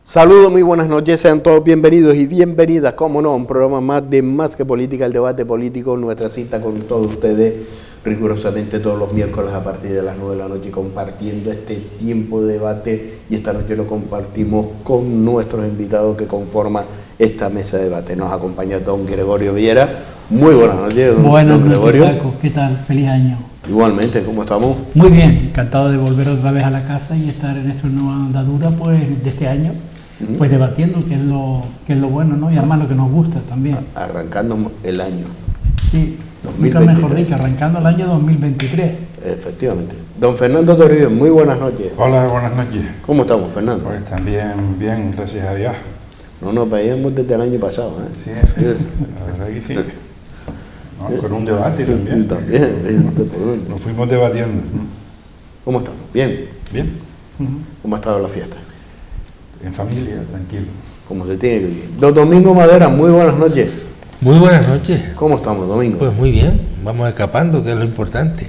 Saludos, muy buenas noches, sean todos bienvenidos y bienvenidas, como no, a un programa más de Más que Política, el debate político, nuestra cita con todos ustedes, rigurosamente todos los miércoles a partir de las 9 de la noche, compartiendo este tiempo de debate, y esta noche lo compartimos con nuestros invitados que conforman esta mesa de debate. Nos acompaña don Gregorio Viera. Muy buenas noches, don Gregorio. Paco. ¿Qué tal? Feliz año. Igualmente, ¿cómo estamos? Muy bien, encantado de volver otra vez a la casa y estar en esta nueva andadura pues, de este año. Pues debatiendo, que es lo bueno, ¿no? Y además lo que nos gusta también. Arrancando el año. Sí, nunca mejor dicho, arrancando el año 2023. Efectivamente. Don Fernando Toribio, muy buenas noches. Hola, buenas noches. ¿Cómo estamos, Fernando? Pues también bien, gracias a Dios. No nos veíamos desde el año pasado, ¿eh? Sí, la verdad que sí. ¿No? Con un debate también. Nos fuimos debatiendo. ¿Cómo estamos? ¿Bien? Bien. ¿Cómo ha estado la fiesta? En familia, tranquilo. Como se tiene que vivir. Don Domingo Madera, muy buenas noches. Muy buenas noches. ¿Cómo estamos, Domingo? Pues muy bien, vamos escapando, que es lo importante.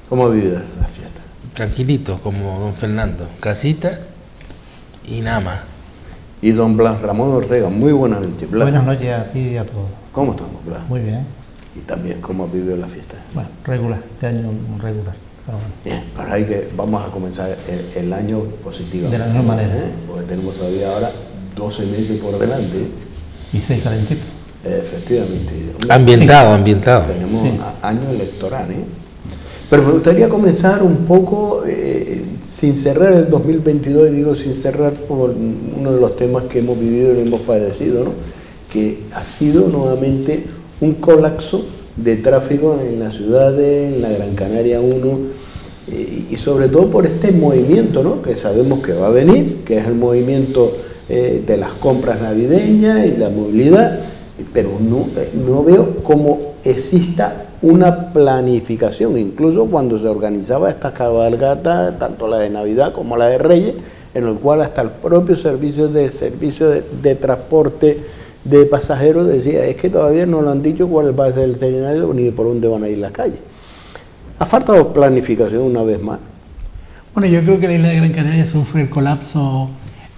¿Cómo ha vivido la fiesta? Tranquilito, como don Fernando. Casita y nada más. Y don Blas Ramón Ortega, muy buenas noches. Blas. Buenas noches a ti y a todos. ¿Cómo estamos, Blas? Muy bien. Y también, ¿cómo ha vivido la fiesta? Bueno, regular, este año regular. Pero bueno. Bien, pero hay que, vamos a comenzar el año positivo. De la misma manera. Porque tenemos todavía ahora 12 meses por delante. Y 6 calentitos. Efectivamente. Ambientado, Sí. ambientado. Tenemos Sí. año electoral, ¿eh? Pero me gustaría comenzar un poco, sin cerrar el 2022, y digo sin cerrar por uno de los temas que hemos vivido y hemos padecido, ¿no? Que ha sido nuevamente un colapso de tráfico en las ciudades, en la Gran Canaria 1, y sobre todo por este movimiento, ¿no? Que sabemos que va a venir, que es el movimiento de las compras navideñas y la movilidad, pero no veo cómo exista una planificación, incluso cuando se organizaba esta cabalgata, tanto la de Navidad como la de Reyes, en el cual hasta el propio servicio de transporte de pasajeros decía, es que todavía no lo han dicho cuál va a ser el escenario ni por dónde van a ir las calles. Ha faltado planificación una vez más. Bueno, yo creo que la isla de Gran Canaria sufre el colapso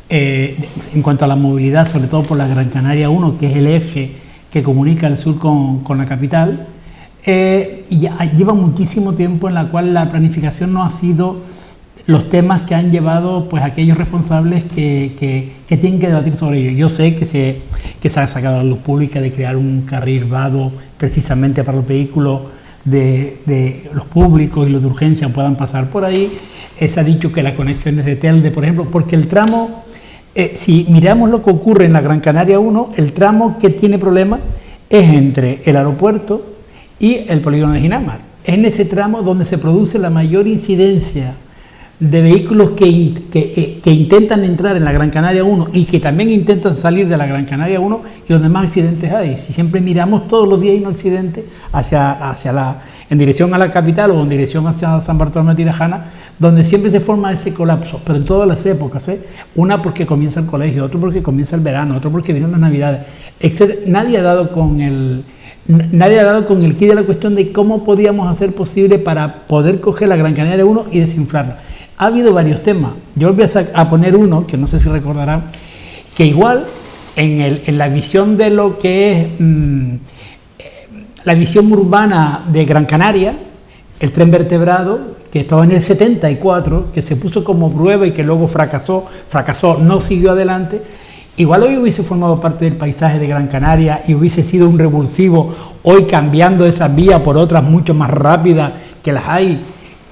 en cuanto a la movilidad, sobre todo por la Gran Canaria 1, que es el eje que comunica el sur con la capital, y ya lleva muchísimo tiempo en la cual la planificación no ha sido los temas que han llevado pues aquellos responsables que tienen que debatir sobre ello. Yo sé que se ha sacado a la luz pública de crear un carril vado precisamente para los vehículos de los públicos y los de urgencia puedan pasar por ahí. Se ha dicho que las conexiones de Telde, por ejemplo, porque el tramo, si miramos lo que ocurre en la Gran Canaria 1, el tramo que tiene problemas es entre el aeropuerto y el polígono de Ginamar. Es en ese tramo donde se produce la mayor incidencia de vehículos que intentan entrar en la Gran Canaria 1 y que también intentan salir de la Gran Canaria 1 y donde más accidentes hay. Si siempre miramos todos los días hay un accidente en dirección a la capital o en dirección hacia San Bartolomé de Tirajana, donde siempre se forma ese colapso, pero en todas las épocas, ¿eh? Una porque comienza el colegio, otro porque comienza el verano, otro porque vienen las navidades, etc. Nadie ha dado con el quid de la cuestión de cómo podíamos hacer posible para poder coger la Gran Canaria 1 y desinflarla. Ha habido varios temas. Yo voy a poner uno, que no sé si recordarán, que igual en la visión de lo que es la visión urbana de Gran Canaria, el tren vertebrado, que estaba en el 74, que se puso como prueba y que luego fracasó, no siguió adelante, igual hoy hubiese formado parte del paisaje de Gran Canaria y hubiese sido un revulsivo, hoy cambiando esas vías por otras mucho más rápidas que las hay,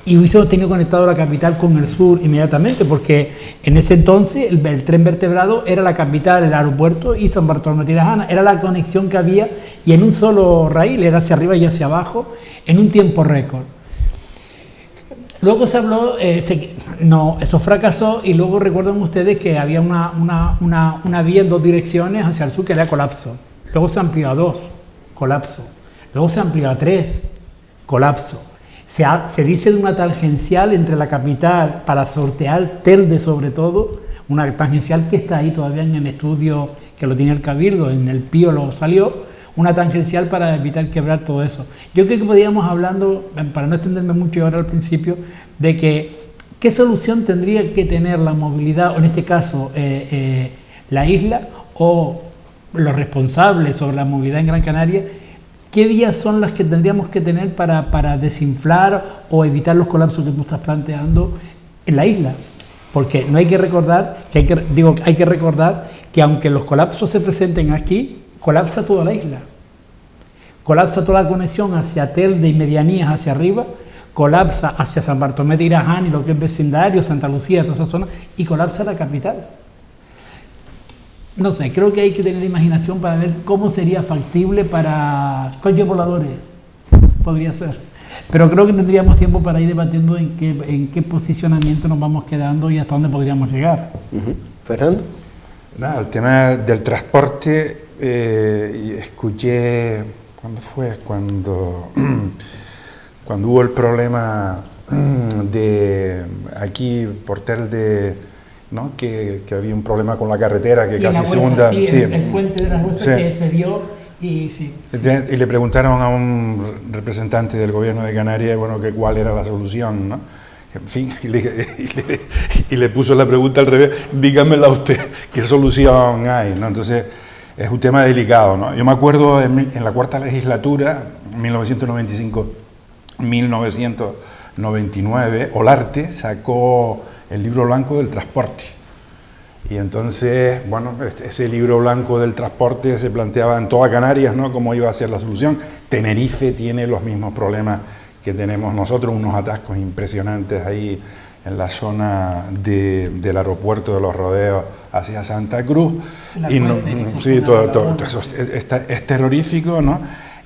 y hubiésemos tenido conectado la capital con el sur inmediatamente, porque en ese entonces el tren vertebrado era la capital, el aeropuerto y San Bartolomé de Tirajana, era la conexión que había y en un solo raíl, era hacia arriba y hacia abajo, en un tiempo récord. Luego se habló, eso fracasó y luego recuerdan ustedes que había una vía en dos direcciones hacia el sur que era colapso. Luego se amplió a 2, colapso. Luego se amplió a 3, colapso. Se dice de una tangencial entre la capital para sortear Telde sobre todo, una tangencial que está ahí todavía en el estudio que lo tiene el Cabildo, en el Pío lo salió, una tangencial para evitar quebrar todo eso. Yo creo que podíamos hablando, para no extenderme mucho ahora al principio, de que ¿qué solución tendría que tener la movilidad, o en este caso la isla, o los responsables sobre la movilidad en Gran Canaria? ¿Qué vías son las que tendríamos que tener para desinflar o evitar los colapsos que tú estás planteando en la isla? Porque no hay que recordar hay que recordar que aunque los colapsos se presenten aquí, colapsa toda la isla. Colapsa toda la conexión hacia Telde y medianías hacia arriba, colapsa hacia San Bartolomé de Iraján y lo que es vecindario, Santa Lucía, toda esa zona, y colapsa la capital. No sé, creo que hay que tener imaginación para ver cómo sería factible para coches voladores, podría ser. Pero creo que tendríamos tiempo para ir debatiendo en qué posicionamiento nos vamos quedando y hasta dónde podríamos llegar. ¿Fernando? Nada, el tema del transporte, escuché, ¿cuándo fue? Cuando hubo el problema de aquí por Telde, ¿no? Que había un problema con la carretera que casi se hunda. Sí, el puente de las Huesas que se dio y sí. Y le preguntaron a un representante del gobierno de Canarias, bueno, que cuál era la solución, ¿no? En fin, y le puso la pregunta al revés, dígamela usted, ¿qué solución hay? ¿No? Entonces, es un tema delicado, ¿no? Yo me acuerdo en la cuarta legislatura, 1999, Olarte sacó el libro blanco del transporte. Y entonces, bueno, ese libro blanco del transporte se planteaba en toda Canarias, ¿no?, cómo iba a ser la solución. Tenerife tiene los mismos problemas que tenemos nosotros, unos atascos impresionantes ahí en la zona del aeropuerto de Los Rodeos hacia Santa Cruz. Y no, sí, todo eso es terrorífico, ¿no?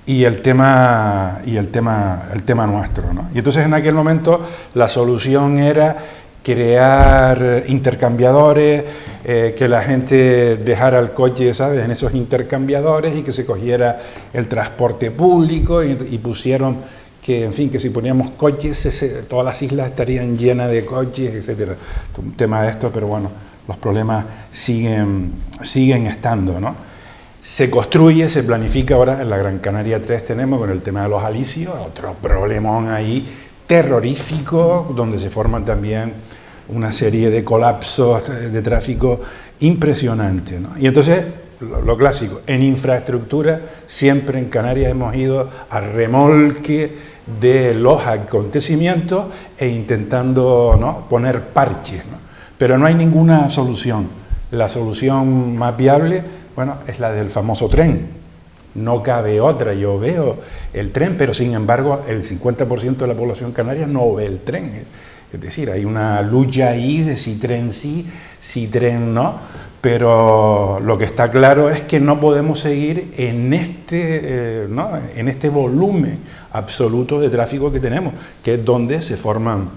Y el tema nuestro, ¿no? Y entonces en aquel momento la solución era crear intercambiadores, que la gente dejara el coche, ¿sabes?, en esos intercambiadores y que se cogiera el transporte público y pusieron que, en fin, que si poníamos coches, todas las islas estarían llenas de coches, etcétera. Un tema de esto, pero bueno, los problemas siguen estando, ¿no? Se construye, se planifica ahora, en la Gran Canaria 3 tenemos con el tema de los alisios, otro problemón ahí terrorífico, donde se forman también una serie de colapsos de tráfico impresionantes, ¿no? Y entonces, lo clásico, en infraestructura, siempre en Canarias hemos ido a remolque de los acontecimientos e intentando, ¿no?, poner parches, ¿no? Pero no hay ninguna solución. La solución más viable, bueno, es la del famoso tren. No cabe otra. Yo veo el tren, pero sin embargo el 50% de la población canaria no ve el tren. Es decir, hay una lucha ahí de si tren sí, si tren no, pero lo que está claro es que no podemos seguir en este volumen absoluto de tráfico que tenemos, que es donde se forman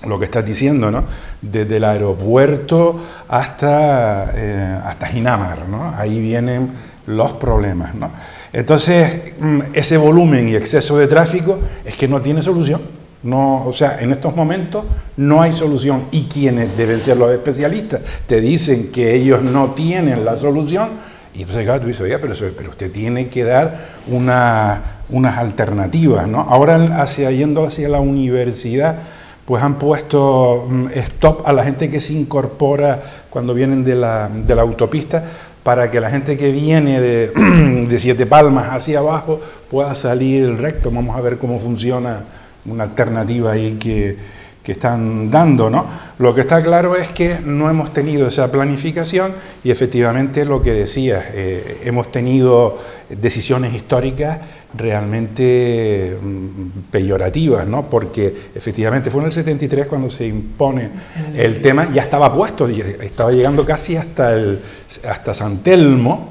lo que estás diciendo, ¿no?, desde el aeropuerto hasta Ginamar, ¿no? Ahí vienen los problemas, ¿no? Entonces, ese volumen y exceso de tráfico es que no tiene solución. No, o sea, en estos momentos no hay solución, y quienes deben ser los especialistas te dicen que ellos no tienen la solución, y entonces claro, tú dices, oye, pero usted tiene que dar unas alternativas, ¿no? Ahora, yendo hacia la universidad, pues han puesto stop a la gente que se incorpora cuando vienen de la autopista, para que la gente que viene de Siete Palmas hacia abajo pueda salir recto. Vamos a ver cómo funciona una alternativa ahí que están dando, ¿no? Lo que está claro es que no hemos tenido esa planificación y efectivamente lo que decías, hemos tenido decisiones históricas realmente peyorativas, ¿no? Porque efectivamente fue en el 73 cuando se impone el tema, ya estaba puesto, estaba llegando casi hasta San Telmo,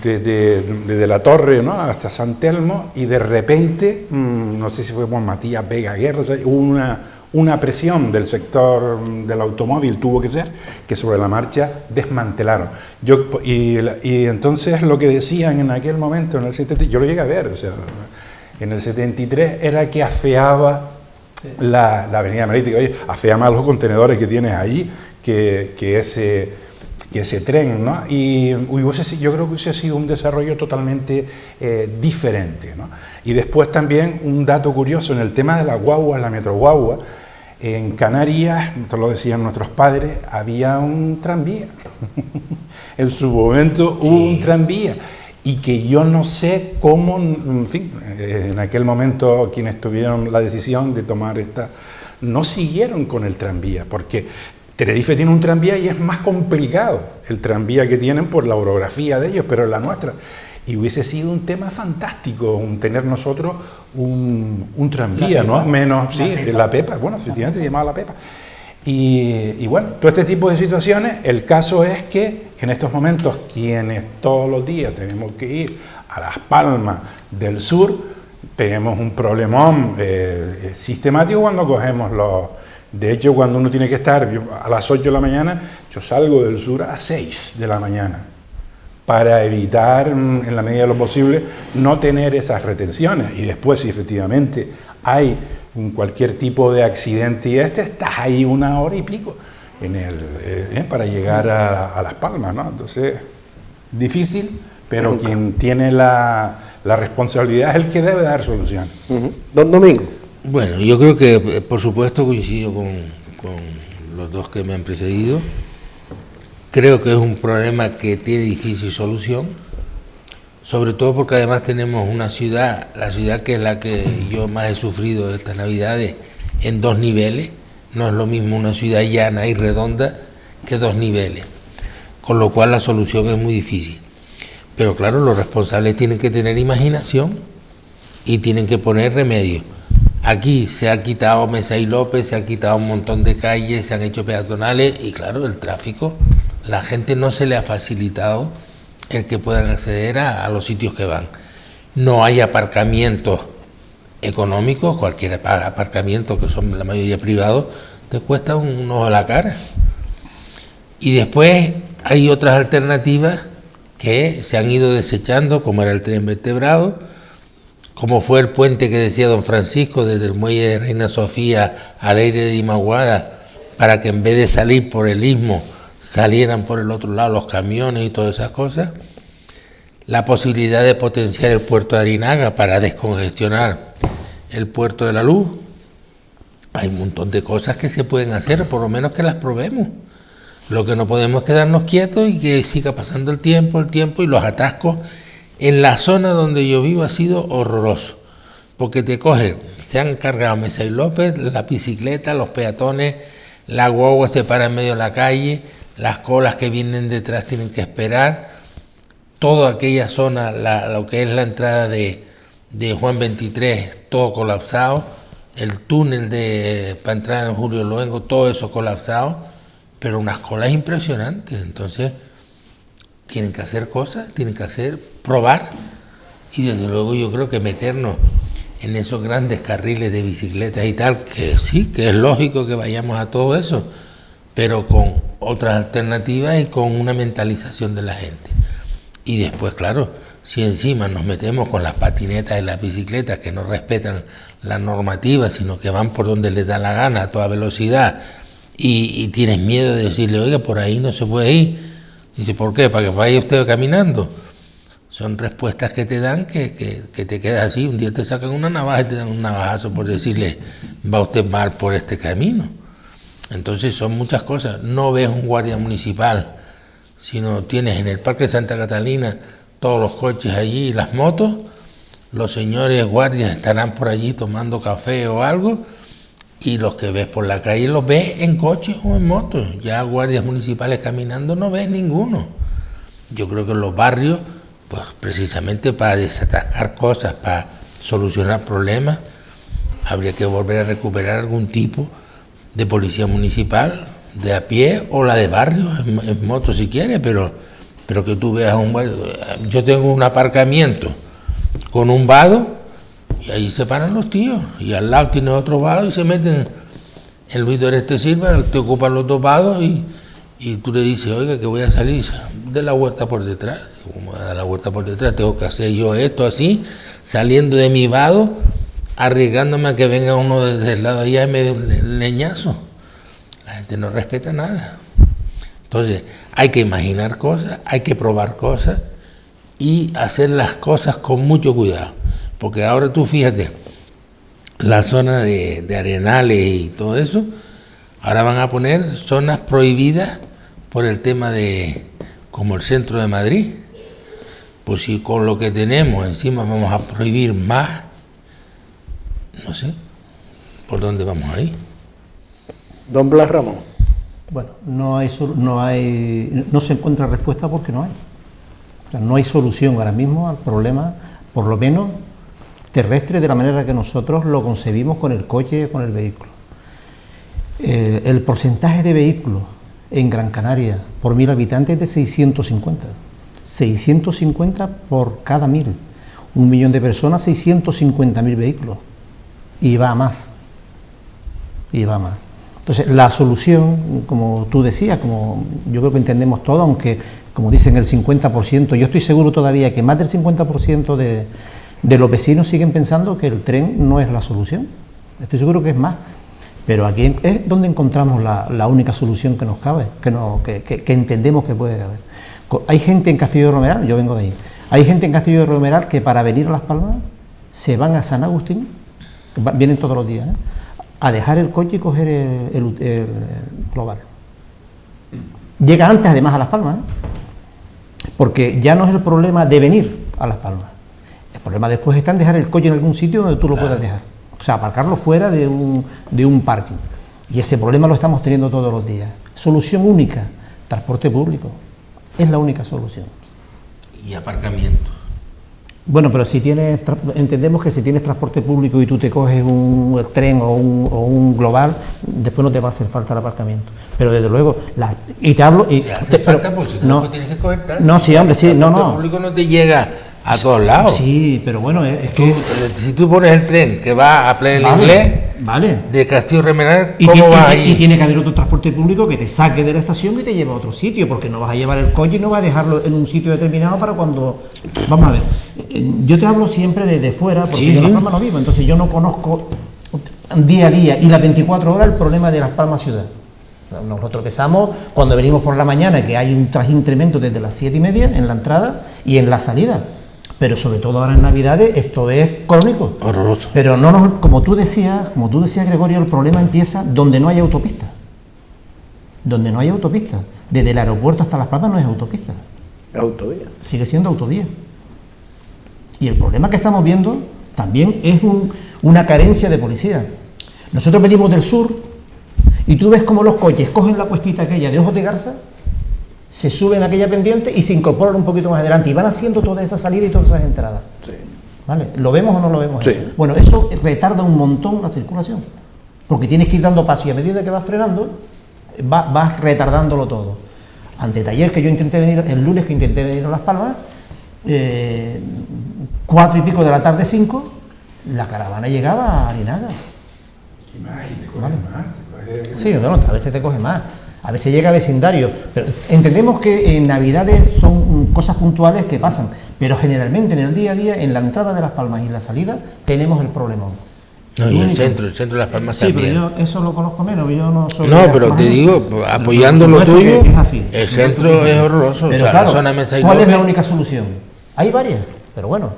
desde la torre, ¿no?, hasta San Telmo, y de repente, no sé si fue por Matías Vega Guerra, o sea, hubo una presión del sector del automóvil, tuvo que ser, que sobre la marcha desmantelaron. Y entonces lo que decían en aquel momento, en el 73, yo lo llegué a ver, o sea, en el 73 era que afeaba la avenida marítima. Oye, afea más los contenedores que tienes allí que ese tren, ¿no? Y yo creo que hubiese sido un desarrollo totalmente diferente, ¿no? Y después también un dato curioso en el tema de las guaguas, la metroguagua, En Canarias, esto lo decían nuestros padres, había un tranvía. En su momento hubo un tranvía. Y que yo no sé cómo, en fin, en aquel momento quienes tuvieron la decisión de tomar esta, no siguieron con el tranvía, porque Tenerife tiene un tranvía y es más complicado el tranvía que tienen por la orografía de ellos, pero la nuestra. Y hubiese sido un tema fantástico tener nosotros un tranvía, ¿no? Menos, sí, la Pepa, bueno, efectivamente se llamaba la Pepa. Y bueno, todo este tipo de situaciones, el caso es que en estos momentos quienes todos los días tenemos que ir a Las Palmas del Sur, tenemos un problemón sistemático cuando cogemos los... De hecho, cuando uno tiene que estar a las 8 de la mañana, yo salgo del sur a las 6 de la mañana para evitar, en la medida de lo posible, no tener esas retenciones. Y después, si efectivamente hay cualquier tipo de accidente y estás ahí 1 hora y pico para llegar a Las Palmas, ¿no? Entonces, difícil, pero quien tiene la responsabilidad es el que debe dar solución. Don Domingo. Bueno, yo creo que, por supuesto, coincido con los dos que me han precedido. Creo que es un problema que tiene difícil solución, sobre todo porque además tenemos una ciudad, la ciudad que es la que yo más he sufrido estas Navidades, en 2 niveles. No es lo mismo una ciudad llana y redonda que 2 niveles, con lo cual la solución es muy difícil. Pero claro, los responsables tienen que tener imaginación y tienen que poner remedio. Aquí se ha quitado Mesa y López, se ha quitado un montón de calles, se han hecho peatonales y claro, el tráfico, la gente no se le ha facilitado el que puedan acceder a los sitios que van. No hay aparcamientos económicos, cualquier aparcamiento, que son la mayoría privados, te cuesta un ojo a la cara. Y después hay otras alternativas que se han ido desechando, como era el tren vertebrado, como fue el puente que decía don Francisco desde el muelle de Reina Sofía al aire de Imaguada, para que en vez de salir por el istmo salieran por el otro lado los camiones y todas esas cosas. La posibilidad de potenciar el puerto de Arinaga para descongestionar el puerto de la Luz. Hay un montón de cosas que se pueden hacer, por lo menos que las probemos. Lo que no podemos es quedarnos quietos y que siga pasando el tiempo y los atascos. En la zona donde yo vivo ha sido horroroso, porque se han cargado Mesa y López, la bicicleta, los peatones, la guagua se para en medio de la calle, las colas que vienen detrás tienen que esperar, toda aquella zona, lo que es la entrada de Juan 23, todo colapsado, el túnel para entrar en Julio Luengo, todo eso colapsado, pero unas colas impresionantes. Entonces tienen que hacer cosas, tienen que probar, y desde luego yo creo que meternos en esos grandes carriles de bicicletas y tal, que sí, que es lógico que vayamos a todo eso, pero con otras alternativas y con una mentalización de la gente. Y después, claro, si encima nos metemos con las patinetas y las bicicletas que no respetan la normativa, sino que van por donde les da la gana a toda velocidad, y tienes miedo de decirle, oiga, por ahí no se puede ir. Dice, ¿por qué? ¿Para que vaya usted caminando? Son respuestas que te dan que te quedas así. Un día te sacan una navaja y te dan un navajazo por decirle, va usted mal por este camino. Entonces son muchas cosas. No ves un guardia municipal, sino tienes en el Parque Santa Catalina todos los coches allí y las motos. Los señores guardias estarán por allí tomando café o algo, y los que ves por la calle los ves en coches o en motos. Ya guardias municipales caminando no ves ninguno. Yo creo que en los barrios, pues precisamente para desatascar cosas, para solucionar problemas, habría que volver a recuperar algún tipo de policía municipal, de a pie o la de barrio, en moto si quieres, pero que tú veas un barrio. Yo tengo un aparcamiento con un vado, y ahí se paran los tíos, y al lado tiene otro vado y se meten en Luis Doreste Silva, te ocupan los 2 vados y tú le dices, oiga, que voy a salir, de la vuelta por detrás. Como da la vuelta por detrás, tengo que hacer yo esto así, saliendo de mi vado, arriesgándome a que venga uno desde el lado allá y me dé un leñazo. La gente no respeta nada. Entonces, hay que imaginar cosas, hay que probar cosas y hacer las cosas con mucho cuidado. Porque ahora tú fíjate, la zona de Arenales y todo eso, ahora van a poner zonas prohibidas por el tema de, como el centro de Madrid. Pues si con lo que tenemos encima vamos a prohibir más, no sé, ¿por dónde vamos a ir? Don Blas Ramón. Bueno, no se encuentra respuesta porque no hay. O sea, no hay solución ahora mismo al problema, por lo menos terrestre, de la manera que nosotros lo concebimos con el coche, con el vehículo. El porcentaje de vehículos en Gran Canaria por 1000 habitantes es de 650. 650 por cada 1000. 1 millón de personas, 650.000 vehículos. Y va a más. Y va a más. Entonces, la solución, como tú decías, como yo creo que entendemos todo, aunque, como dicen, el 50%, yo estoy seguro todavía que más del 50% de los vecinos siguen pensando que el tren no es la solución. Estoy seguro que es más. Pero aquí es donde encontramos la única solución que nos cabe, que entendemos que puede haber. Hay gente en Castillo de Romeral, yo vengo de ahí, hay gente en Castillo de Romeral que para venir a Las Palmas se van a San Agustín, vienen todos los días, a dejar el coche y coger el global. Llega antes además a Las Palmas, porque ya no es el problema de venir a Las Palmas, el problema después está en dejar el coche en algún sitio donde tú lo puedas dejar, o sea, aparcarlo fuera de un parking, y ese problema lo estamos teniendo todos los días. Solución única, transporte público, es la única solución. Y aparcamiento. Bueno, pero si tienes, entendemos que si tienes transporte público y tú te coges un tren o un global, después no te va a hacer falta el aparcamiento. Pero desde luego, y te hablo... ¿Te hace falta? Pues si no tienes que coger taxi. No, sí, hombre, sí, el transporte público no te llega a todos lados. Sí, pero bueno, es que... Si tú pones el tren que va a Playa del Inglés, de Castillo de Romeral, ¿cómo vas ahí? Y tiene que haber otro transporte público que te saque de la estación y te lleve a otro sitio, porque no vas a llevar el coche y no vas a dejarlo en un sitio determinado para cuando... Vamos a ver, yo te hablo siempre desde fuera, porque yo en Las Palmas no vivo, entonces yo no conozco día a día y las 24 horas el problema de Las Palmas ciudad. Nosotros empezamos cuando venimos por la mañana, que hay un trajín tremendo desde las 7:30 en la entrada y en la salida. Pero sobre todo ahora en Navidades esto es crónico. Horroroso. Pero no, como tú decías, Gregorio, el problema empieza donde no hay autopista. Donde no hay autopista. Desde el aeropuerto hasta Las Palmas no es autopista. Autovía. Sigue siendo autovía. Y el problema que estamos viendo también es una carencia de policía. Nosotros venimos del sur y tú ves cómo los coches cogen la cuestita aquella de Ojos de Garza, se suben a aquella pendiente y se incorporan un poquito más adelante y van haciendo toda esa salida y todas esas entradas. Sí. ¿Vale? ¿Lo vemos o no lo vemos? Sí. Eso? Bueno, eso retarda un montón la circulación, porque tienes que ir dando paso y a medida que vas frenando, vas retardándolo todo. Anteayer que yo intenté venir, el lunes que intenté venir a Las Palmas, 4 y pico de la tarde, 5, la caravana llegaba a Arinaga. Y más, y te cogen más. Sí, bueno, a veces te coge más. A veces llega a vecindario, pero entendemos que en Navidades son cosas puntuales que pasan, pero generalmente en el día a día, en la entrada de Las Palmas y la salida, tenemos el problemón. No, y el centro de Las Palmas sí, también. Pero yo eso lo conozco menos, yo no soy... No, pero te digo, apoyando lo tuyo, es así. el centro es horroroso, Pero o sea, claro, la zona Mesa y ¿cuál es la López? única solución? Hay varias, pero bueno,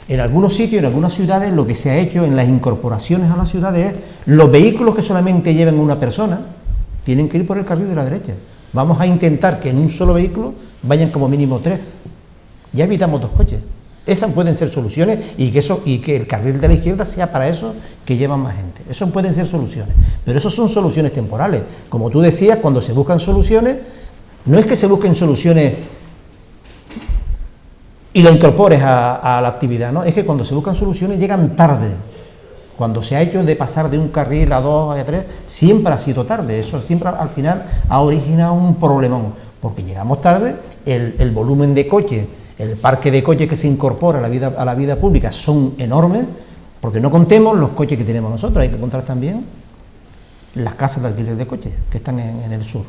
en algunos sitios, en algunas ciudades, lo que se ha hecho en las incorporaciones a las ciudades es los vehículos que solamente lleven una persona tienen que ir por el carril de la derecha. Vamos a intentar que en un solo vehículo vayan como mínimo 3. Ya evitamos 2 coches. Esas pueden ser soluciones y que el carril de la izquierda sea para eso que llevan más gente. Eso pueden ser soluciones, pero eso son soluciones temporales. Como tú decías, cuando se buscan soluciones, no es que se busquen soluciones y lo incorpores a la actividad, ¿no? Es que cuando se buscan soluciones llegan tarde. Cuando se ha hecho de pasar de un carril a 2, a 3, siempre ha sido tarde. Eso siempre al final ha originado un problemón, porque llegamos tarde, el volumen de coches, el parque de coches que se incorpora a la vida pública son enormes, porque no contemos los coches que tenemos nosotros, hay que contar también las casas de alquiler de coches que están en el sur,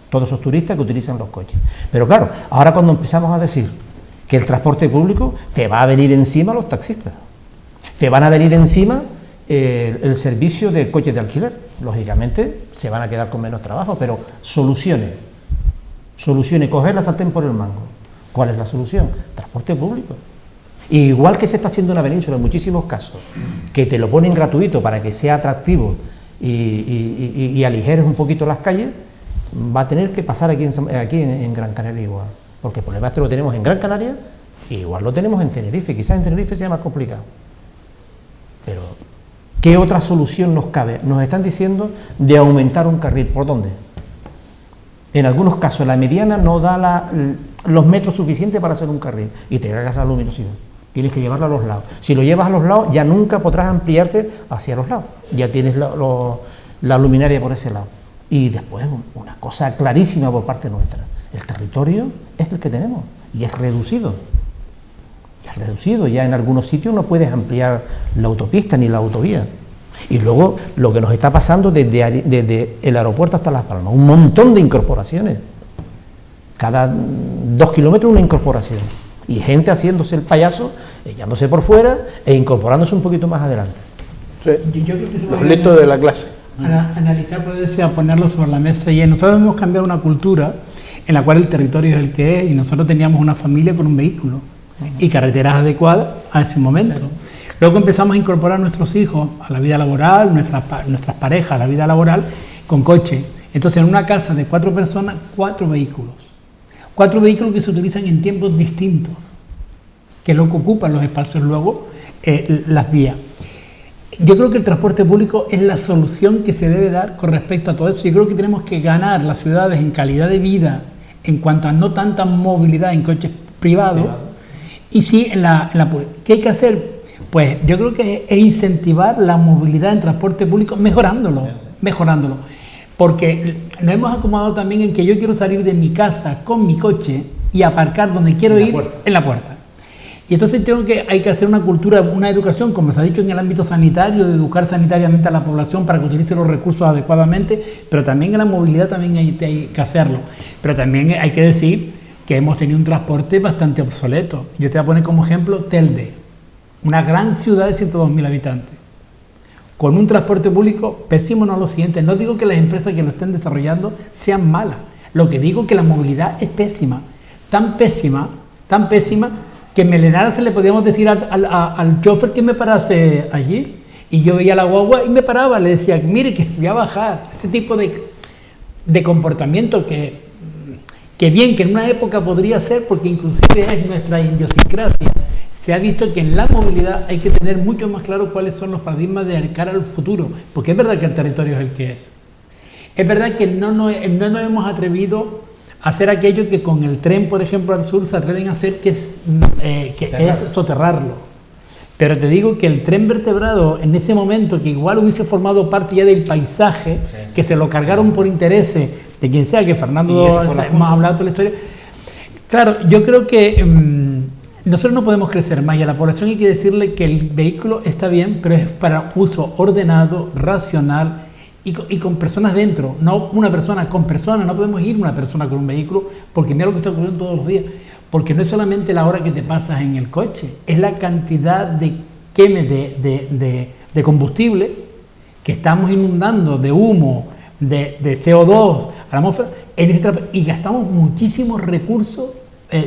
todos esos turistas que utilizan los coches. Pero claro, ahora cuando empezamos a decir que el transporte público, te va a venir encima los taxistas, te van a venir encima el servicio de coches de alquiler, lógicamente se van a quedar con menos trabajo, pero soluciones, coger la sartén por el mango. ¿Cuál es la solución? Transporte público. Igual que se está haciendo en la península en muchísimos casos, que te lo ponen gratuito para que sea atractivo y aligeres un poquito las calles, va a tener que pasar aquí en Gran Canaria igual. Porque el problema este lo tenemos en Gran Canaria y igual lo tenemos en Tenerife. Quizás en Tenerife sea más complicado. Pero, ¿qué otra solución nos cabe? Nos están diciendo de aumentar un carril. ¿Por dónde? En algunos casos la mediana no da los metros suficientes para hacer un carril y te cargas la luminosidad. Tienes que llevarlo a los lados. Si lo llevas a los lados, ya nunca podrás ampliarte hacia los lados. Ya tienes la luminaria por ese lado. Y después, una cosa clarísima por parte nuestra. El territorio es el que tenemos y es reducido. Es reducido. Ya en algunos sitios no puedes ampliar la autopista ni la autovía. Y luego, lo que nos está pasando desde el aeropuerto hasta Las Palmas. Un montón de incorporaciones. Cada 2 kilómetros una incorporación. Y gente haciéndose el payaso, echándose por fuera e incorporándose un poquito más adelante. Sí. Yo creo que se Los listos de la clase. Analizar, puede ser, ponerlo sobre la mesa. Y nosotros hemos cambiado una cultura en la cual el territorio es el que es, y nosotros teníamos una familia con un vehículo y carreteras adecuadas a ese momento. Luego empezamos a incorporar a nuestros hijos a la vida laboral, nuestras parejas a la vida laboral con coche. Entonces, en una casa de 4 personas, 4 vehículos. 4 vehículos que se utilizan en tiempos distintos, que es lo que ocupan los espacios luego, las vías. Yo creo que el transporte público es la solución que se debe dar con respecto a todo eso. Yo creo que tenemos que ganar las ciudades en calidad de vida en cuanto a no tanta movilidad en coches privados y sí en la pública. ¿Qué hay que hacer? Pues yo creo que es incentivar la movilidad en transporte público mejorándolo. Porque nos hemos acomodado también en que yo quiero salir de mi casa con mi coche y aparcar donde quiero ir en la puerta. Y entonces hay que hacer una cultura, una educación, como se ha dicho en el ámbito sanitario, de educar sanitariamente a la población para que utilice los recursos adecuadamente, pero también en la movilidad también hay que hacerlo. Pero también hay que decir que hemos tenido un transporte bastante obsoleto. Yo te voy a poner como ejemplo Telde, una gran ciudad de 102.000 habitantes, con un transporte público pésimo. No lo siguiente, no digo que las empresas que lo estén desarrollando sean malas, lo que digo es que la movilidad es pésima, tan pésima, que en Melenara se le podíamos decir al chofer que me parase allí, y yo veía la guagua y me paraba, le decía, mire que voy a bajar. Ese tipo de comportamiento que bien, que en una época podría ser, porque inclusive es nuestra idiosincrasia. Se ha visto que en la movilidad hay que tener mucho más claro cuáles son los paradigmas de cara al futuro, porque es verdad que el territorio es el que es. Es verdad que no nos hemos atrevido a hacer aquello que con el tren, por ejemplo, al sur se atreven a hacer, que es soterrarlo. Pero te digo que el tren vertebrado, en ese momento, que igual hubiese formado parte ya del paisaje, que se lo cargaron por intereses de quien sea, que Fernando hemos hablado de la historia. Claro, yo creo que nosotros no podemos crecer más, y a la población hay que decirle que el vehículo está bien, pero es para uso ordenado, racional y con personas dentro, no una persona con personas. No podemos ir una persona con un vehículo, porque mira lo que está ocurriendo todos los días, porque no es solamente la hora que te pasas en el coche, es la cantidad de quemes de combustible que estamos inundando, de humo, de CO2 a la atmósfera, y gastamos muchísimos recursos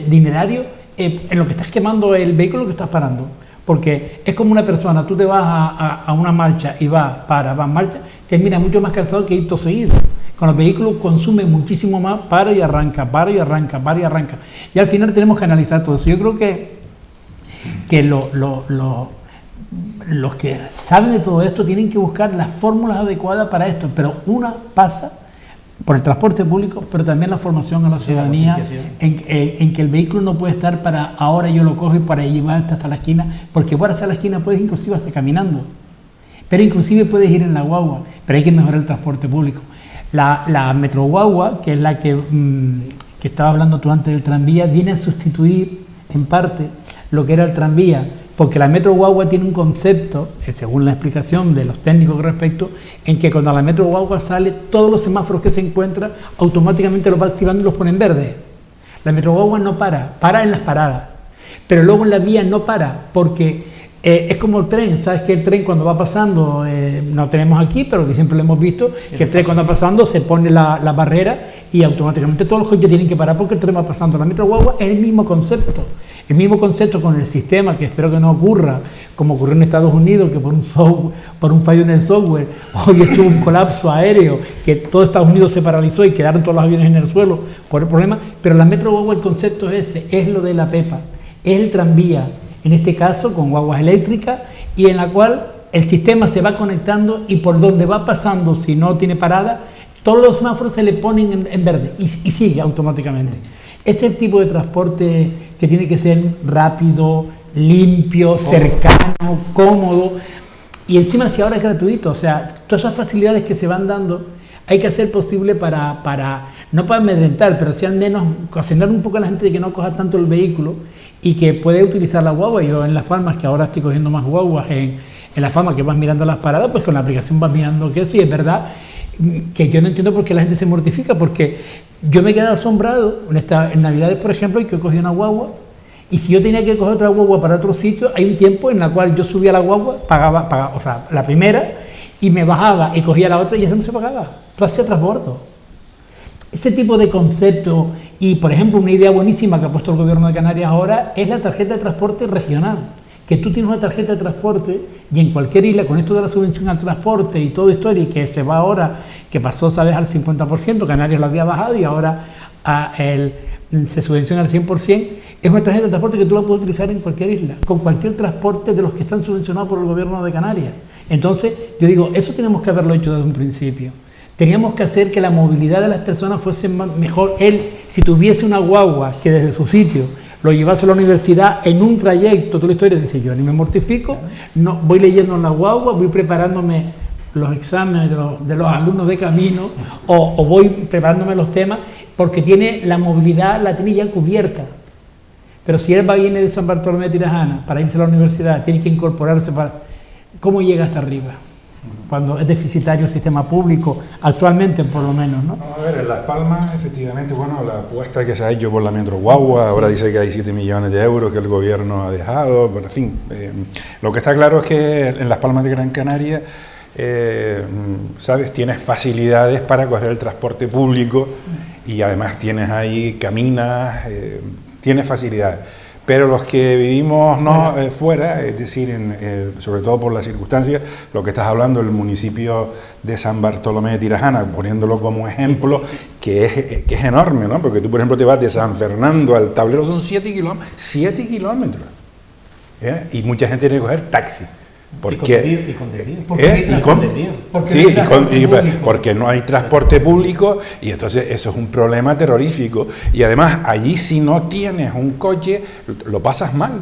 dinerarios en lo que estás quemando el vehículo que estás parando. Porque es como una persona, tú te vas a una marcha y vas en marcha, terminas mucho más cansado que ir todo seguido. Con los vehículos consume muchísimo más, para y arranca. Y al final tenemos que analizar todo eso. Yo creo que los que saben de todo esto tienen que buscar las fórmulas adecuadas para esto, pero una pasa por el transporte público, pero también la formación a la ciudadanía, en que el vehículo no puede estar para ahora yo lo cojo y para llevarte hasta la esquina, porque para hasta la esquina puedes inclusive hasta caminando, pero inclusive puedes ir en la guagua, pero hay que mejorar el transporte público. La metroguagua, que es la que estaba hablando tú antes del tranvía, viene a sustituir en parte lo que era el tranvía, porque la metro guagua tiene un concepto, según la explicación de los técnicos respecto, en que cuando la metro guagua sale, todos los semáforos que se encuentra automáticamente los va activando y los pone en verde. La metro guagua no para en las paradas, pero luego en la vía no para, porque Es como el tren, ¿sabes? Que el tren cuando va pasando, no tenemos aquí, pero que siempre lo hemos visto, que el tren cuando va pasando se pone la barrera y automáticamente todos los coches tienen que parar porque el tren va pasando. La metro guagua es el mismo concepto con el sistema, que espero que no ocurra, como ocurrió en Estados Unidos, que por un fallo en el software, hoy estuvo un colapso aéreo, que todo Estados Unidos se paralizó y quedaron todos los aviones en el suelo por el problema. Pero la metro guagua, el concepto es ese, es lo de la Pepa, es el tranvía, en este caso con guaguas eléctricas, y en la cual el sistema se va conectando y por donde va pasando, si no tiene parada, todos los semáforos se le ponen en verde y sigue automáticamente. Es el tipo de transporte que tiene que ser rápido, limpio, cercano, cómodo, y encima si ahora es gratuito. O sea, todas esas facilidades que se van dando hay que hacer posible para no para amedrentar, pero sí al menos ocasionar un poco a la gente de que no coja tanto el vehículo y que puede utilizar la guagua. Yo en Las Palmas, que ahora estoy cogiendo más guaguas en Las Palmas, que vas mirando las paradas, pues con la aplicación vas mirando que esto, y es verdad que yo no entiendo por qué la gente se mortifica, porque yo me he quedado asombrado en Navidades, por ejemplo, y que cogí una guagua, y si yo tenía que coger otra guagua para otro sitio, hay un tiempo en el cual yo subía la guagua, pagaba, o sea, la primera, y me bajaba y cogía la otra y eso no se pagaba, todo hacía transbordo. Ese tipo de concepto, y por ejemplo una idea buenísima que ha puesto el gobierno de Canarias ahora, es la tarjeta de transporte regional. Que tú tienes una tarjeta de transporte y en cualquier isla, con esto de la subvención al transporte y toda historia, y que se va ahora, que pasó, sabes, al 50%, Canarias lo había bajado y ahora se subvenciona al 100%, es una tarjeta de transporte que tú la puedes utilizar en cualquier isla, con cualquier transporte de los que están subvencionados por el gobierno de Canarias. Entonces, yo digo, eso tenemos que haberlo hecho desde un principio. Teníamos que hacer que la movilidad de las personas fuese mejor. Si tuviese una guagua que desde su sitio lo llevase a la universidad en un trayecto, toda la historia, dice yo, ni me mortifico, no, voy leyendo en la guagua, voy preparándome los exámenes de los alumnos de camino, o voy preparándome los temas, porque tiene la movilidad, la tiene ya cubierta. Pero si él viene de San Bartolomé de Tirajana para irse a la universidad, tiene que incorporarse para... ¿Cómo llega hasta arriba? Cuando es deficitario el sistema público, actualmente por lo menos, ¿no? A ver, en Las Palmas, efectivamente, bueno, la apuesta que se ha hecho por la Metro Guagua, ahora dice que hay 7 millones de euros que el gobierno ha dejado, pero en fin, lo que está claro es que en Las Palmas de Gran Canaria, ¿sabes?, tienes facilidades para coger el transporte público y además tienes ahí, caminas, tienes facilidades. Pero los que vivimos fuera, es decir, sobre todo por las circunstancias, lo que estás hablando, el municipio de San Bartolomé de Tirajana, poniéndolo como ejemplo, que es enorme, ¿no? Porque tú, por ejemplo, te vas de San Fernando al Tablero, son 7 kilómetros, 7 kilómetros, ¿eh? Y mucha gente tiene que coger taxi. Porque no hay transporte público, y entonces eso es un problema terrorífico, y además allí si no tienes un coche lo pasas mal.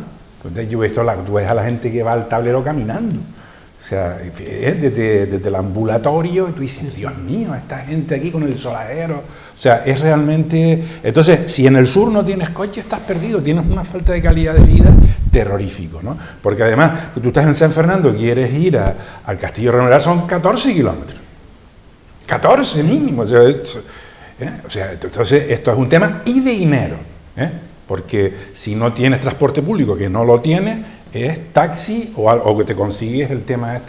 Entonces, yo he visto tú ves a la gente que va al Tablero caminando, o sea, desde el ambulatorio, y tú dices, Dios mío, esta gente aquí con el soladero, o sea, es realmente... Entonces, si en el sur no tienes coche, estás perdido, tienes una falta de calidad de vida terrorífico, ¿no? Porque además, tú estás en San Fernando, quieres ir al Castillo Remolar, son 14 kilómetros, 14 mínimo, o sea, entonces esto es un tema y de dinero, porque si no tienes transporte público, que no lo tienes, es taxi o que te consigues el tema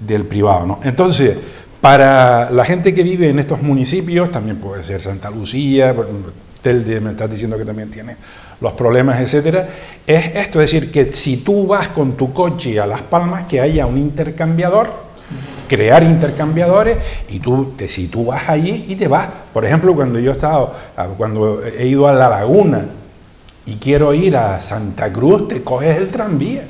del privado, ¿no? Entonces, para la gente que vive en estos municipios, también puede ser Santa Lucía, Telde, me estás diciendo que también tiene los problemas, etcétera, es esto, es decir, que si tú vas con tu coche a Las Palmas, que haya un intercambiador, crear intercambiadores, y si tú vas allí y te vas. Por ejemplo, cuando he ido a La Laguna y quiero ir a Santa Cruz, te coges el tranvía.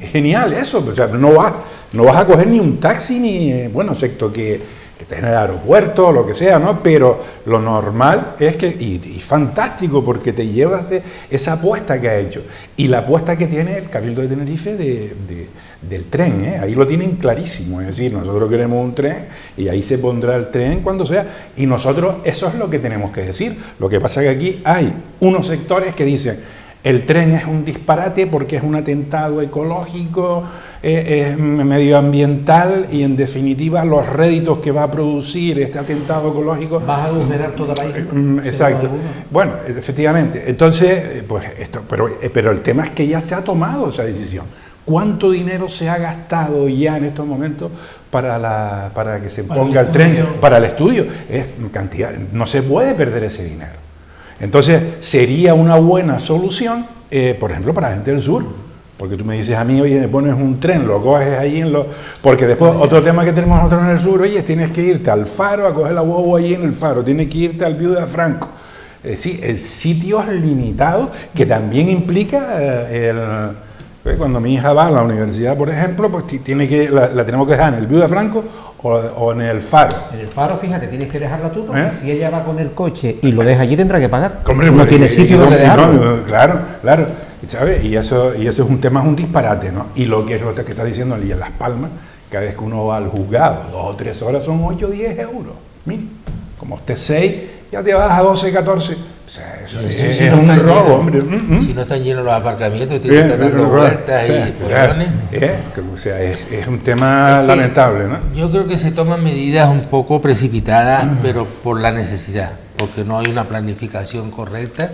Es genial eso, o sea, no vas a coger ni un taxi, ni, bueno, excepto que estés en el aeropuerto o lo que sea, ¿no? Pero lo normal es que, y fantástico, porque te llevas esa apuesta que ha hecho, y la apuesta que tiene el Cabildo de Tenerife del tren, ahí lo tienen clarísimo, es decir, nosotros queremos un tren y ahí se pondrá el tren cuando sea, y nosotros eso es lo que tenemos que decir. Lo que pasa es que aquí hay unos sectores que dicen el tren es un disparate porque es un atentado ecológico, es medioambiental, y en definitiva los réditos que va a producir este atentado ecológico... Vas a agujerar toda la isla. Exacto. Bueno, efectivamente. Entonces, pues esto, pero el tema es que ya se ha tomado esa decisión. ¿Cuánto dinero se ha gastado ya en estos momentos para que se ponga el tren, para el estudio? Es cantidad, no se puede perder ese dinero. Entonces, sería una buena solución, por ejemplo, para la gente del sur. Porque tú me dices a mí, oye, me pones un tren, lo coges ahí en lo... Porque después, otro tema que tenemos nosotros en el sur, oye, tienes que irte al Faro a coger la guagua ahí en el Faro, tienes que irte al Viuda Franco. Sí, sitios limitados que también implica cuando mi hija va a la universidad, por ejemplo, pues la tenemos que dejar en el Viuda Franco o en el Faro. En el Faro, fíjate, tienes que dejarla tú, porque si ella va con el coche y lo deja allí, tendrá que pagar. Hombre, no tiene sitio donde dejarlo. Claro. ¿Sabes? Y eso es un tema, es un disparate, ¿no? Y lo que está diciendo en Las Palmas, cada vez que uno va al juzgado, 2 o 3 horas son 8 o 10 euros. Mínimo. Como usted 6, ya te vas a 12, 14. O sea, eso es un robo, hombre. Si no están llenos los aparcamientos, tienes que estar dando vueltas y follones. O sea, es un tema lamentable, ¿no? Yo creo que se toman medidas un poco precipitadas, pero por la necesidad, porque no hay una planificación correcta,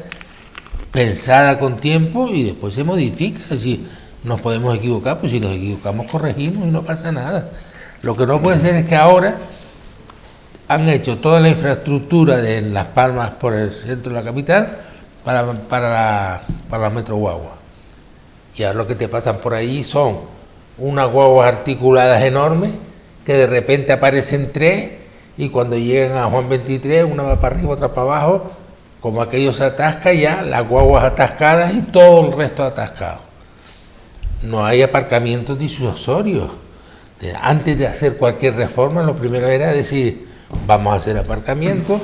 pensada con tiempo, y después se modifica. Es decir, nos podemos equivocar, pues si nos equivocamos corregimos y no pasa nada. Lo que no puede ser es que ahora han hecho toda la infraestructura de Las Palmas por el centro de la capital para la metro guagua. Y ahora lo que te pasan por ahí son unas guaguas articuladas enormes que de repente aparecen 3 y cuando llegan a Juan 23, una va para arriba, otra para abajo, como aquello se atasca ya, las guaguas atascadas y todo el resto atascado. No hay aparcamientos disuasorios. Antes de hacer cualquier reforma, lo primero era decir, vamos a hacer aparcamientos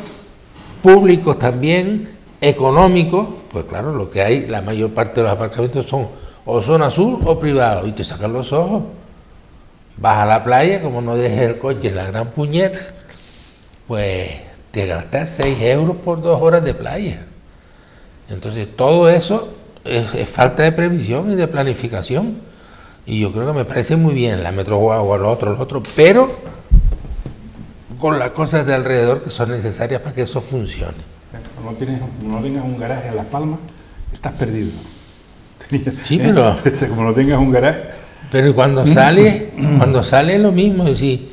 públicos también, económicos, pues claro, lo que hay, la mayor parte de los aparcamientos son o zona sur o privados, y te sacan los ojos. Vas a la playa, como no dejes el coche en la gran puñeta, pues te gastas 6 euros por 2 horas de playa. Entonces todo eso es falta de previsión y de planificación, y yo creo que me parece muy bien la metro guagua, lo otro, pero con las cosas de alrededor que son necesarias para que eso funcione. Como no tengas un garaje en Las Palmas, estás perdido. Sí, pero... Como no tengas un garaje... Pero cuando sale es lo mismo. Es decir,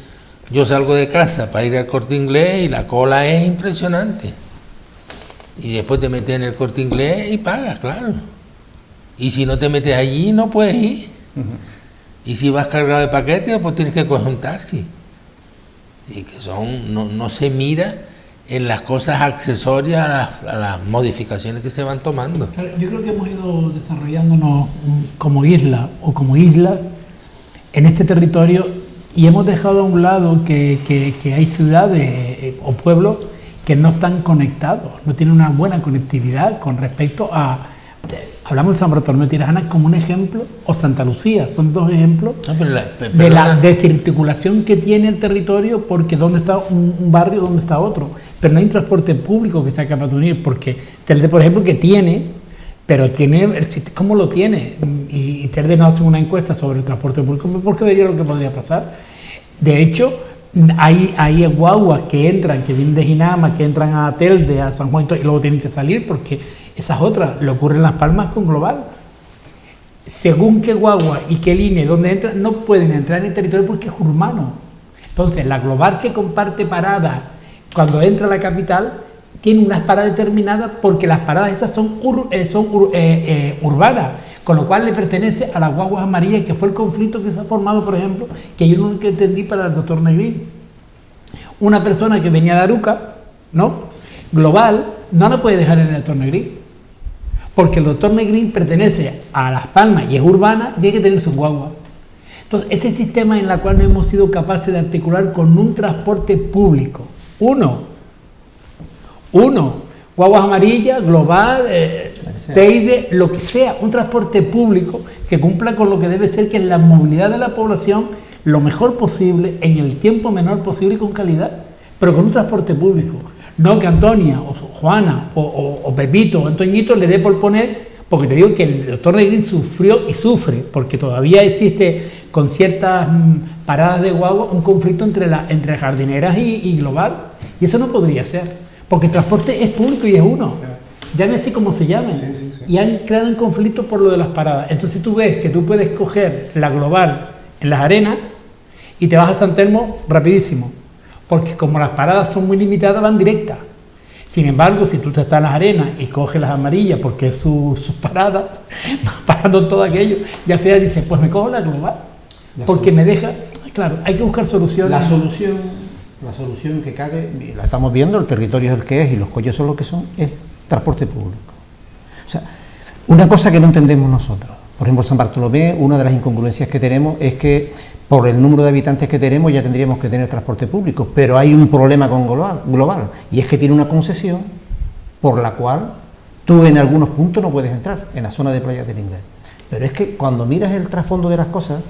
yo salgo de casa para ir al Corte Inglés y la cola es impresionante. Y después te metes en el Corte Inglés y pagas, claro. Y si no te metes allí, no puedes ir. Y si vas cargado de paquetes, pues tienes que coger un taxi. Y que no se mira en las cosas accesorias a las modificaciones que se van tomando. Yo creo que hemos ido desarrollándonos como isla en este territorio, y hemos dejado a un lado que hay ciudades o pueblos que no están conectados, no tienen una buena conectividad con respecto a... Hablamos de San Bartolomé de Tirajana como un ejemplo, o Santa Lucía, son 2 ejemplos de la desarticulación que tiene el territorio, porque dónde está un barrio, dónde está otro. Pero no hay un transporte público que sea capaz de unir, porque Telde, por ejemplo, que tiene, pero tiene, ¿cómo lo tiene? Y Telde no hace una encuesta sobre el transporte público, porque vería lo que podría pasar. De hecho, hay guaguas que entran, que vienen de Jinama, que entran a Telde, a San Juan, y luego tienen que salir, porque esas otras le ocurren en Las Palmas con Global. Según qué guagua y qué línea, donde entran, no pueden entrar en el territorio porque es urbano. Entonces, la Global, que comparte parada cuando entra a la capital, tiene unas paradas determinadas, porque las paradas esas son urbanas, con lo cual le pertenece a las guaguas amarillas, que fue el conflicto que se ha formado, por ejemplo, que yo nunca entendí para el doctor Negrín. Una persona que venía de Aruca, ¿no? Global, no la puede dejar en el doctor Negrín, porque el doctor Negrín pertenece a Las Palmas y es urbana, y tiene que tener su guagua. Entonces, ese sistema en el cual no hemos sido capaces de articular con un transporte público, uno, guaguas amarillas, Global, Teide, lo que sea, un transporte público que cumpla con lo que debe ser, que es la movilidad de la población lo mejor posible, en el tiempo menor posible y con calidad, pero con un transporte público. No que Antonia, o Juana, o Pepito, o Antoñito le dé por poner, porque te digo que el doctor Negrín sufrió y sufre, porque todavía existe con ciertas paradas de guagua un conflicto entre jardineras y Global, y eso no podría ser, porque el transporte es público y es uno. llámese como se llamen, y han creado un conflicto por lo de las paradas. Entonces tú ves que tú puedes coger la Global en las arenas y te vas a San Telmo rapidísimo, porque como las paradas son muy limitadas, van directas. Sin embargo, si tú estás en las arenas y coges las amarillas, porque es sus paradas, vas parando todo aquello, ya sea dices, pues me cojo la Global, porque me deja, claro, hay que buscar soluciones. La solución que cabe, la estamos viendo, el territorio es el que es y los collos son lo que son, es transporte público. O sea, una cosa que no entendemos nosotros, por ejemplo, San Bartolomé, una de las incongruencias que tenemos es que por el número de habitantes que tenemos ya tendríamos que tener transporte público, pero hay un problema con Global y es que tiene una concesión por la cual tú en algunos puntos no puedes entrar, en la zona de Playas del Inglés. Pero es que cuando miras el trasfondo de las cosas,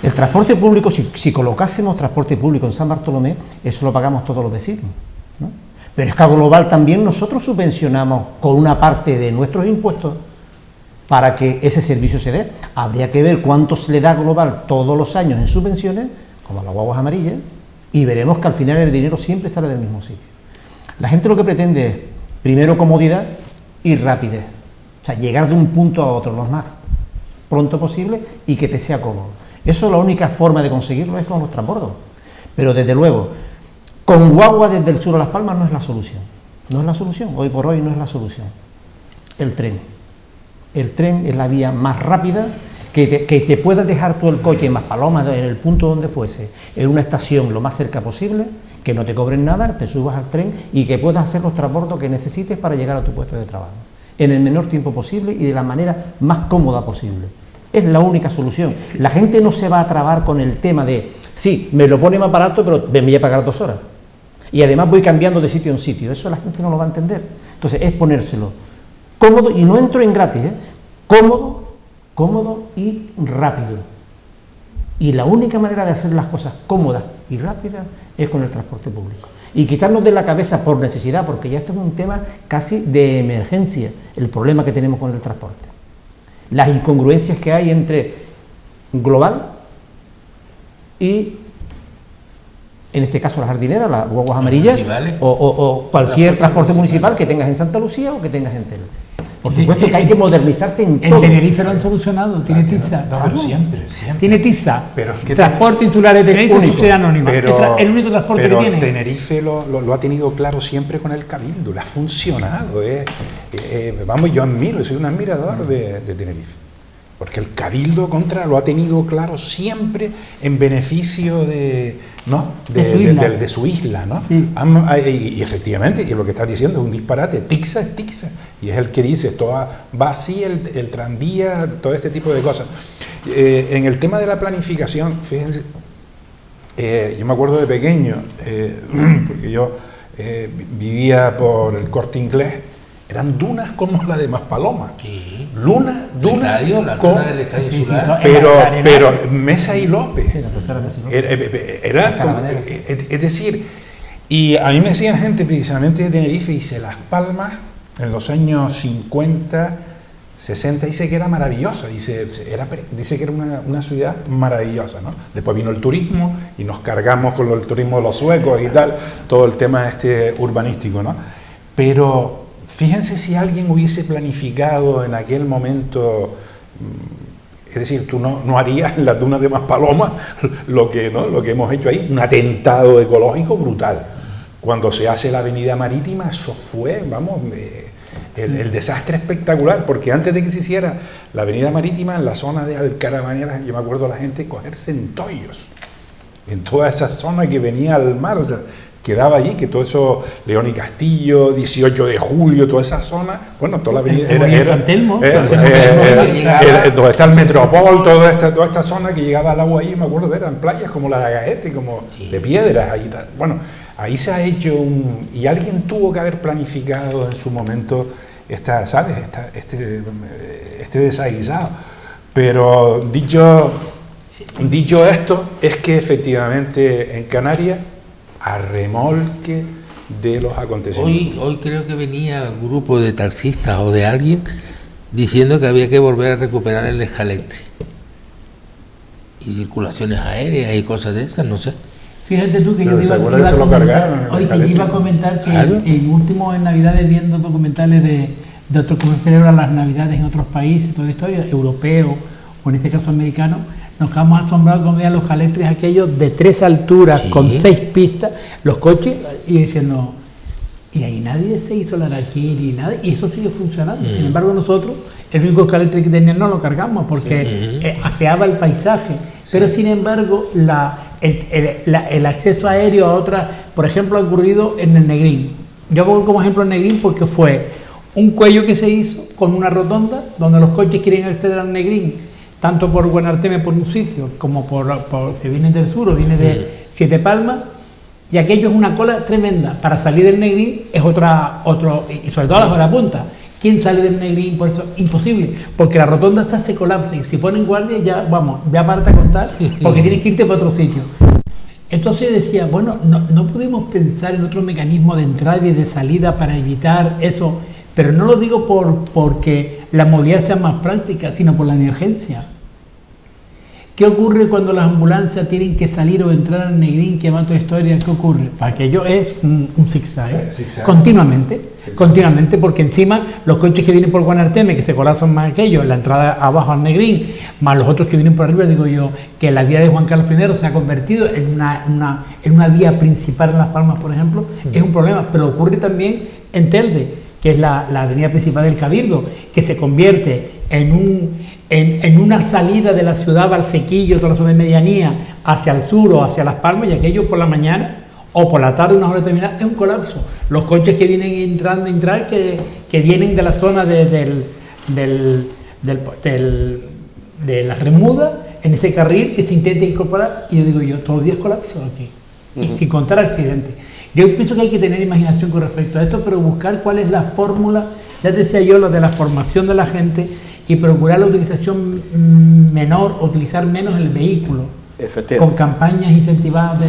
el transporte público, si colocásemos transporte público en San Bartolomé, eso lo pagamos todos los vecinos, ¿no? Pero es que a Global también nosotros subvencionamos con una parte de nuestros impuestos para que ese servicio se dé. Habría que ver cuánto se le da a Global todos los años en subvenciones, como a las guaguas amarillas, y veremos que al final el dinero siempre sale del mismo sitio. La gente lo que pretende es, primero, comodidad y rapidez. O sea, llegar de un punto a otro lo más pronto posible y que te sea cómodo. Eso, la única forma de conseguirlo es con los transbordos. Pero desde luego, con guagua desde el sur a Las Palmas no es la solución. No es la solución, hoy por hoy no es la solución. El tren. El tren es la vía más rápida, que te puedas dejar tú el coche en Maspalomas, en el punto donde fuese, en una estación lo más cerca posible, que no te cobren nada, te subas al tren y que puedas hacer los transbordos que necesites para llegar a tu puesto de trabajo, en el menor tiempo posible y de la manera más cómoda posible. Es la única solución. La gente no se va a trabar con el tema de, sí, me lo pone más barato, pero me voy a pagar 2 horas. Y además voy cambiando de sitio en sitio. Eso la gente no lo va a entender. Entonces es ponérselo cómodo, y no entro en gratis, cómodo y rápido. Y la única manera de hacer las cosas cómodas y rápidas es con el transporte público. Y quitarnos de la cabeza por necesidad, porque ya esto es un tema casi de emergencia, el problema que tenemos con el transporte. Las incongruencias que hay entre Global y, en este caso, las jardineras, las guaguas amarillas, o cualquier transporte municipal que tengas en Santa Lucía o que tengas en Tel. Por supuesto que hay que modernizarse en todo. En Tenerife lo han solucionado, tiene tiza. Pero siempre. Tiene tiza. Pero es que Transporte insular de Tenerife es sociedad anónima. El único transporte que tiene. Tenerife lo ha tenido claro siempre con el Cabildo, le ha funcionado. Vamos, yo soy un admirador de Tenerife, porque el Cabildo lo ha tenido claro siempre en beneficio de su isla, ¿no? Sí. Y efectivamente, y lo que estás diciendo es un disparate. Tixa es Tixa, y es el que dice, va así el tranvía, todo este tipo de cosas. En el tema de la planificación, fíjense, yo me acuerdo de pequeño, porque yo vivía por el Corte Inglés, eran dunas como la de Maspalomas. Sí. Dunas la zona del estadio insular. Pero Mesa y López. Sí, es decir, y a mí me decían gente precisamente de Tenerife, dice, Las Palmas en los años 50, 60, dice que era maravillosa, dice que era una ciudad maravillosa, ¿no? Después vino el turismo y nos cargamos con el turismo de los suecos y tal, todo el tema urbanístico, ¿no? Pero fíjense si alguien hubiese planificado en aquel momento, es decir, tú no harías en las dunas de Maspalomas lo que hemos hecho ahí, un atentado ecológico brutal. Cuando se hace la avenida marítima, eso fue, el desastre espectacular, porque antes de que se hiciera la avenida marítima, en la zona de Alcarabanera, yo me acuerdo a la gente coger centollos, en toda esa zona que venía al mar, o sea, quedaba allí, que todo eso, León y Castillo, 18 de julio, toda esa zona, bueno, toda la avenida era San Telmo, donde está el Metropol, toda esta zona que llegaba al agua ahí, me acuerdo, eran playas como la de Agaete, como de piedras, ahí tal. Bueno, ahí se ha hecho y alguien tuvo que haber planificado en su momento este desaguisado. Pero dicho esto, es que efectivamente en Canarias, a remolque de los acontecimientos. Hoy creo que venía un grupo de taxistas o de alguien diciendo que había que volver a recuperar el Escalete. Y circulaciones aéreas y cosas de esas, no sé. Fíjate tú que Pero yo te ¿se iba, acuerdan que iba a se lo cargaron en comentar, el oye, que yo Calete? iba a comentar que Claro. en Navidades viendo documentales de otros cómo se celebran las Navidades en otros países, toda la historia, europeo o en este caso americano, nos quedamos asombrados cuando veían los caletres aquellos de 3 alturas, Sí. con 6 pistas, los coches, y diciendo, y ahí nadie se hizo la araquiri, nada, y eso sigue funcionando. Sin embargo, nosotros, el único caletre que teníamos no lo cargamos porque afeaba el paisaje. Pero sin embargo, el acceso aéreo a otras, por ejemplo, ha ocurrido en el Negrín. Yo pongo como ejemplo el Negrín porque fue un cuello que se hizo con una rotonda donde los coches quieren acceder al Negrín, tanto por Guanarteme por un sitio, como por que vienen del sur o viene de Siete Palmas, y aquello es una cola tremenda. Para salir del Negrín es otro, y sobre todo a las horas punta. ¿Quién sale del Negrín? Por eso, imposible, porque la rotonda está se colapsa y si ponen guardia ya, vamos, ya para a contar, porque tienes que irte para otro sitio. Entonces decía, bueno, no pudimos pensar en otro mecanismo de entrada y de salida para evitar eso, pero no lo digo porque la movilidad sea más práctica, sino por la emergencia. ¿Qué ocurre cuando las ambulancias tienen que salir o entrar al Negrín, que va a otra historia? ¿Qué ocurre? Para aquello es un zigzag, zigzag. continuamente, porque encima los coches que vienen por Guanarteme, que se colapsan más aquello, la entrada abajo al Negrín, más los otros que vienen por arriba, digo yo, que la vía de Juan Carlos I se ha convertido en una vía principal en Las Palmas, por ejemplo, es un problema, pero ocurre también en Telde, que es la avenida principal del Cabildo, que se convierte en una salida de la ciudad, Valsequillo, toda la zona de medianía, hacia el sur o hacia Las Palmas, y aquello por la mañana o por la tarde, unas horas determinadas, es un colapso. Los coches que vienen entrando, que vienen de la zona de la remuda, en ese carril que se intenta incorporar, y yo digo yo, todos los días colapso aquí, y sin contar accidentes. Yo pienso que hay que tener imaginación con respecto a esto, pero buscar cuál es la fórmula, ya decía yo, lo de la formación de la gente, y procurar la utilización menor, utilizar menos el vehículo, con campañas incentivadas de...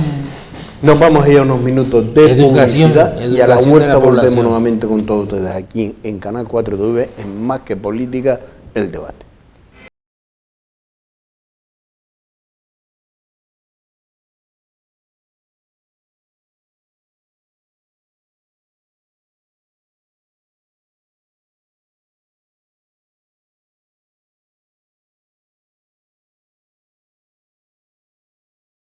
Nos vamos a ir a unos minutos de Educación, publicidad y a la educación de vuelta la volvemos población. nuevamente con todos ustedes aquí en Canal 4TV, en Más que Política, el debate.